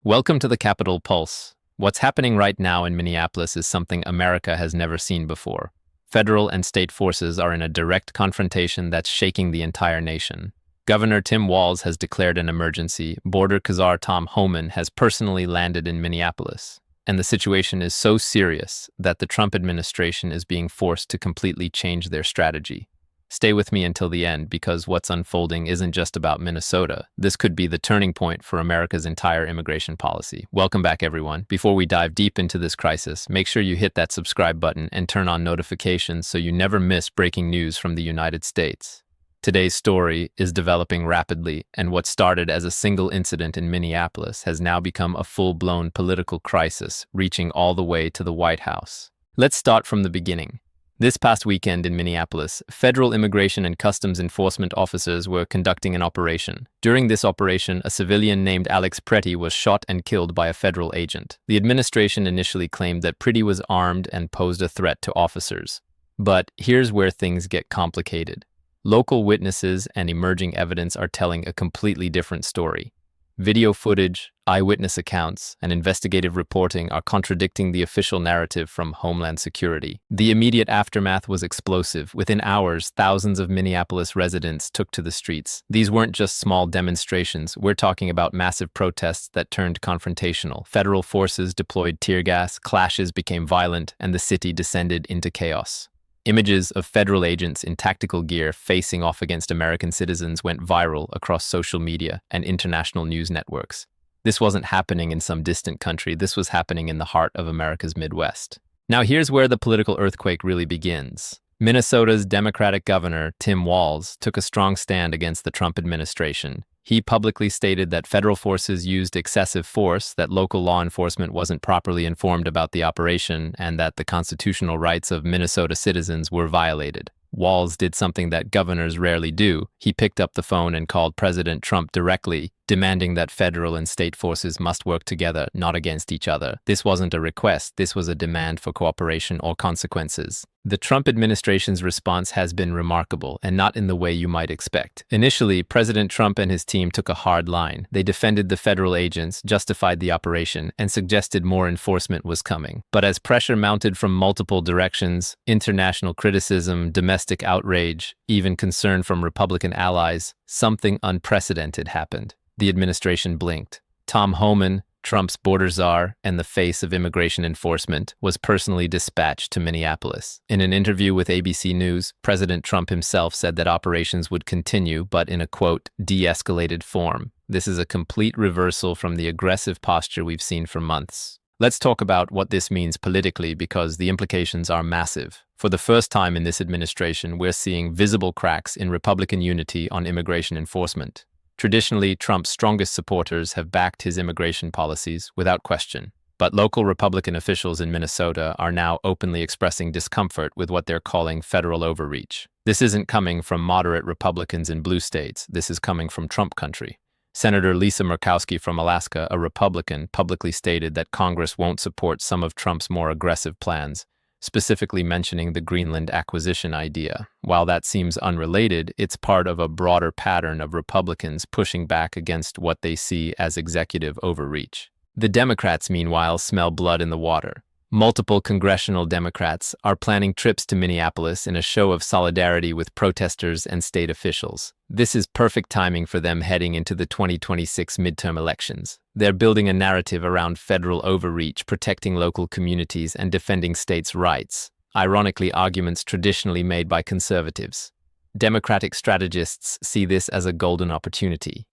Welcome to the Capitol Pulse. What's happening right now in Minneapolis is something America has never seen before. Federal and state forces are in a direct confrontation that's shaking the entire nation. Governor Tim Walz has declared an emergency. Border Czar Tom Homan has personally landed in Minneapolis. And the situation is so serious that the Trump administration is being forced to completely change their strategy. Stay with me until the end, because what's unfolding isn't just about Minnesota. This could be the turning point for America's entire immigration policy. Welcome back, everyone. Before we dive deep into this crisis, make sure you hit that subscribe button and turn on notifications so you never miss breaking news from the United States. Today's story is developing rapidly, and what started as a single incident in Minneapolis has now become a full-blown political crisis, reaching all the way to the White House. Let's start from the beginning. This past weekend in Minneapolis, federal immigration and customs enforcement officers were conducting an operation. During this operation, a civilian named Alex Pretty was shot and killed by a federal agent. The administration initially claimed that Pretty was armed and posed a threat to officers. But here's where things get complicated. Local witnesses and emerging evidence are telling a completely different story. Video footage, eyewitness accounts, and investigative reporting are contradicting the official narrative from Homeland Security. The immediate aftermath was explosive. Within hours, thousands of Minneapolis residents took to the streets. These weren't just small demonstrations. We're talking about massive protests that turned confrontational. Federal forces deployed tear gas, clashes became violent, and the city descended into chaos. Images of federal agents in tactical gear facing off against American citizens went viral across social media and international news networks. This wasn't happening in some distant country. This was happening in the heart of America's Midwest. Now here's where the political earthquake really begins. Minnesota's Democratic Governor Tim Walz took a strong stand against the Trump administration. He publicly stated that federal forces used excessive force, that local law enforcement wasn't properly informed about the operation, and that the constitutional rights of Minnesota citizens were violated. Walz did something that governors rarely do. He picked up the phone and called President Trump directly, demanding that federal and state forces must work together, not against each other. This wasn't a request. This was a demand for cooperation or consequences. The Trump administration's response has been remarkable, and not in the way you might expect. Initially, President Trump and his team took a hard line. They defended the federal agents, justified the operation, and suggested more enforcement was coming. But as pressure mounted from multiple directions, international criticism, domestic outrage, even concern from Republican allies, something unprecedented happened. The administration blinked. Tom Homan, Trump's border czar and the face of immigration enforcement, was personally dispatched to Minneapolis. In an interview with ABC News, President Trump himself said that operations would continue, but in a, quote, de-escalated form. This is a complete reversal from the aggressive posture we've seen for months. Let's talk about what this means politically, because the implications are massive. For the first time in this administration, we're seeing visible cracks in Republican unity on immigration enforcement. Traditionally, Trump's strongest supporters have backed his immigration policies without question. But local Republican officials in Minnesota are now openly expressing discomfort with what they're calling federal overreach. This isn't coming from moderate Republicans in blue states. This is coming from Trump country. Senator Lisa Murkowski from Alaska, a Republican, publicly stated that Congress won't support some of Trump's more aggressive plans, specifically mentioning the Greenland acquisition idea. While that seems unrelated, it's part of a broader pattern of Republicans pushing back against what they see as executive overreach. The Democrats, meanwhile, smell blood in the water. Multiple congressional Democrats are planning trips to Minneapolis in a show of solidarity with protesters and state officials. This is perfect timing for them heading into the 2026 midterm elections. They're building a narrative around federal overreach, protecting local communities, and defending states' rights. Ironically, arguments traditionally made by conservatives. Democratic strategists see this as a golden opportunity.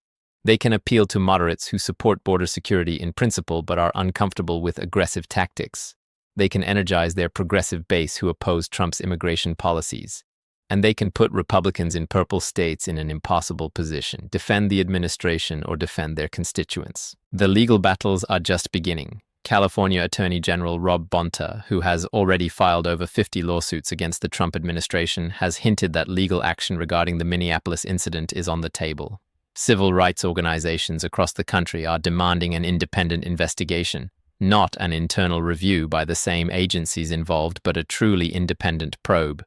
They can appeal to moderates who support border security in principle but are uncomfortable with aggressive tactics. They can energize their progressive base who oppose Trump's immigration policies. And they can put Republicans in purple states in an impossible position: defend the administration or defend their constituents. The legal battles are just beginning. California Attorney General Rob Bonta, who has already filed over 50 lawsuits against the Trump administration, has hinted that legal action regarding the Minneapolis incident is on the table. Civil rights organizations across the country are demanding an independent investigation, not an internal review by the same agencies involved, but a truly independent probe.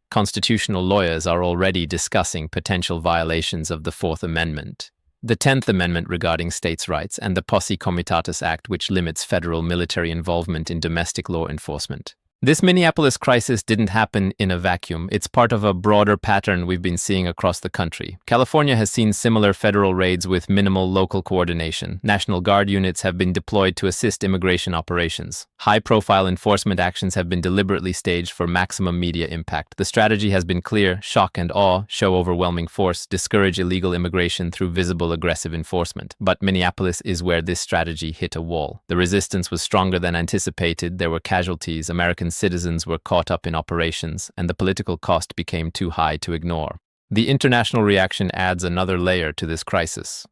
Constitutional lawyers are already discussing potential violations of the Fourth Amendment. the 10th Amendment regarding states' rights, and the Posse Comitatus Act, which limits federal military involvement in domestic law enforcement. This Minneapolis crisis didn't happen in a vacuum. It's part of a broader pattern we've been seeing across the country. California has seen similar federal raids with minimal local coordination. National Guard units have been deployed to assist immigration operations. High-profile enforcement actions have been deliberately staged for maximum media impact. The strategy has been clear: shock and awe, show overwhelming force, discourage illegal immigration through visible aggressive enforcement. But Minneapolis is where this strategy hit a wall. The resistance was stronger than anticipated. There were casualties. American citizens were caught up in operations, and the political cost became too high to ignore. The international reaction adds another layer to this crisis.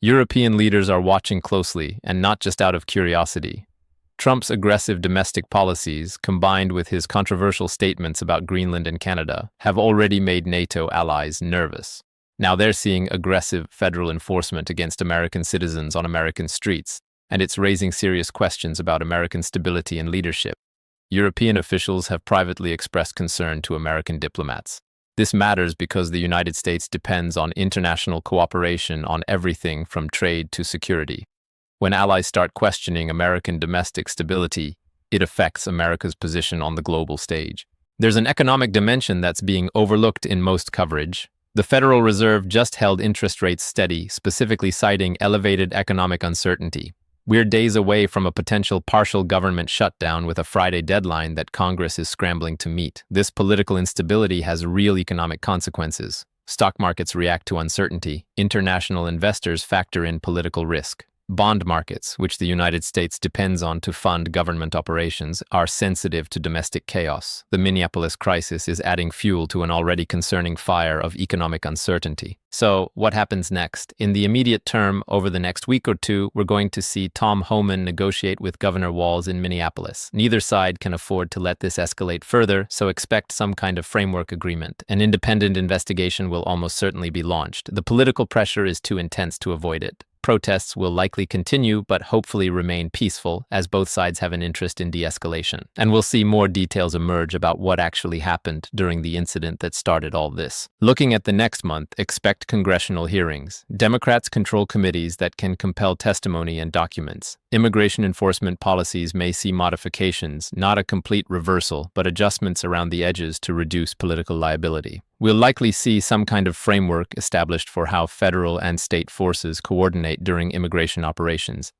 European leaders are watching closely, and not just out of curiosity. Trump's aggressive domestic policies, combined with his controversial statements about Greenland and Canada, have already made NATO allies nervous. Now they're seeing aggressive federal enforcement against American citizens on American streets, and it's raising serious questions about American stability and leadership. European officials have privately expressed concern to American diplomats. This matters because the United States depends on international cooperation on everything from trade to security. When allies start questioning American domestic stability, it affects America's position on the global stage. There's an economic dimension that's being overlooked in most coverage. The Federal Reserve just held interest rates steady, specifically citing elevated economic uncertainty. We're days away from a potential partial government shutdown with a Friday deadline that Congress is scrambling to meet. This political instability has real economic consequences. Stock markets react to uncertainty. International investors factor in political risk. Bond markets, which the United States depends on to fund government operations, are sensitive to domestic chaos. The Minneapolis crisis is adding fuel to an already concerning fire of economic uncertainty. So, what happens next? In the immediate term, over the next week or two, we're going to see Tom Homan negotiate with Governor Walz in Minneapolis. Neither side can afford to let this escalate further, so expect some kind of framework agreement. An independent investigation will almost certainly be launched. The political pressure is too intense to avoid it. Protests will likely continue, but hopefully remain peaceful, as both sides have an interest in de-escalation. And we'll see more details emerge about what actually happened during the incident that started all this. Looking at the next month, expect congressional hearings. Democrats control committees that can compel testimony and documents. Immigration enforcement policies may see modifications, not a complete reversal, but adjustments around the edges to reduce political liability. We'll likely see some kind of framework established for how federal and state forces coordinate during immigration operations.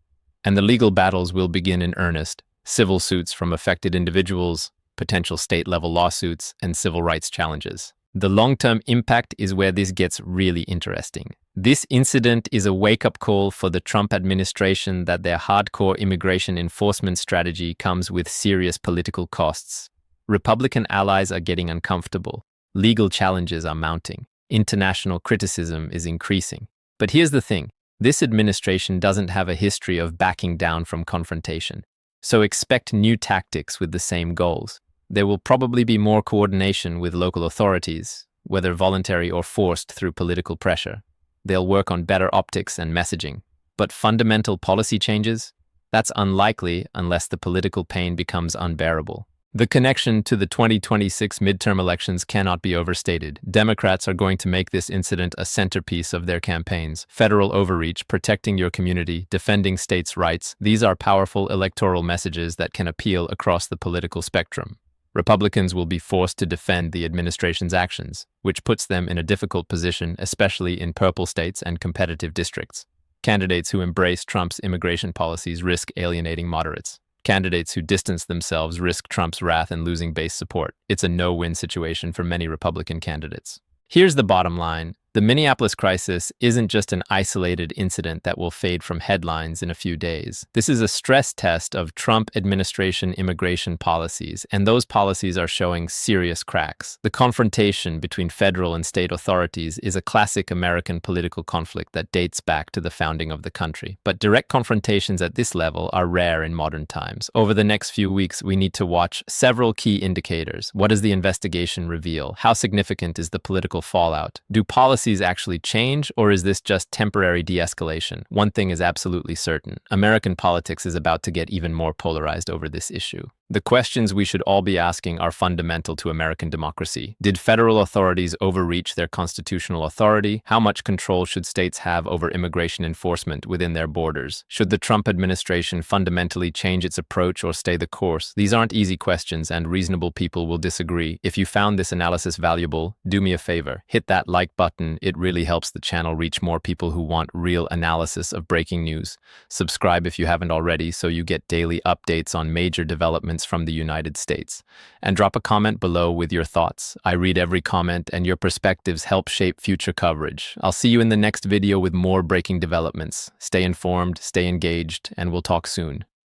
And the legal battles will begin in earnest: civil suits from affected individuals, potential state-level lawsuits, and civil rights challenges. The long-term impact is where this gets really interesting. This incident is a wake-up call for the Trump administration that their hardcore immigration enforcement strategy comes with serious political costs. Republican allies are getting uncomfortable. Legal challenges are mounting. International criticism is increasing. But here's the thing: this administration doesn't have a history of backing down from confrontation. So expect new tactics with the same goals. There will probably be more coordination with local authorities, whether voluntary or forced through political pressure. They'll work on better optics and messaging. But fundamental policy changes? That's unlikely unless the political pain becomes unbearable. The connection to the 2026 midterm elections cannot be overstated. Democrats are going to make this incident a centerpiece of their campaigns. Federal overreach, protecting your community, defending states' rights, these are powerful electoral messages that can appeal across the political spectrum. Republicans will be forced to defend the administration's actions, which puts them in a difficult position, especially in purple states and competitive districts. Candidates who embrace Trump's immigration policies risk alienating moderates. Candidates who distance themselves risk Trump's wrath and losing base support. It's a no-win situation for many Republican candidates. Here's the bottom line. The Minneapolis crisis isn't just an isolated incident that will fade from headlines in a few days. This is a stress test of Trump administration immigration policies, and those policies are showing serious cracks. The confrontation between federal and state authorities is a classic American political conflict that dates back to the founding of the country. But direct confrontations at this level are rare in modern times. Over the next few weeks, we need to watch several key indicators. What does the investigation reveal? How significant is the political fallout? Do policies actually change, or is this just temporary de-escalation? One thing is absolutely certain: American politics is about to get even more polarized over this issue. The questions we should all be asking are fundamental to American democracy. Did federal authorities overreach their constitutional authority? How much control should states have over immigration enforcement within their borders? Should the Trump administration fundamentally change its approach or stay the course? These aren't easy questions, and reasonable people will disagree. If you found this analysis valuable, do me a favor. Hit that like button. It really helps the channel reach more people who want real analysis of breaking news. Subscribe if you haven't already so you get daily updates on major developments from the United States. And drop a comment below with your thoughts. I read every comment, and your perspectives help shape future coverage. I'll see you in the next video with more breaking developments. Stay informed, stay engaged, and we'll talk soon.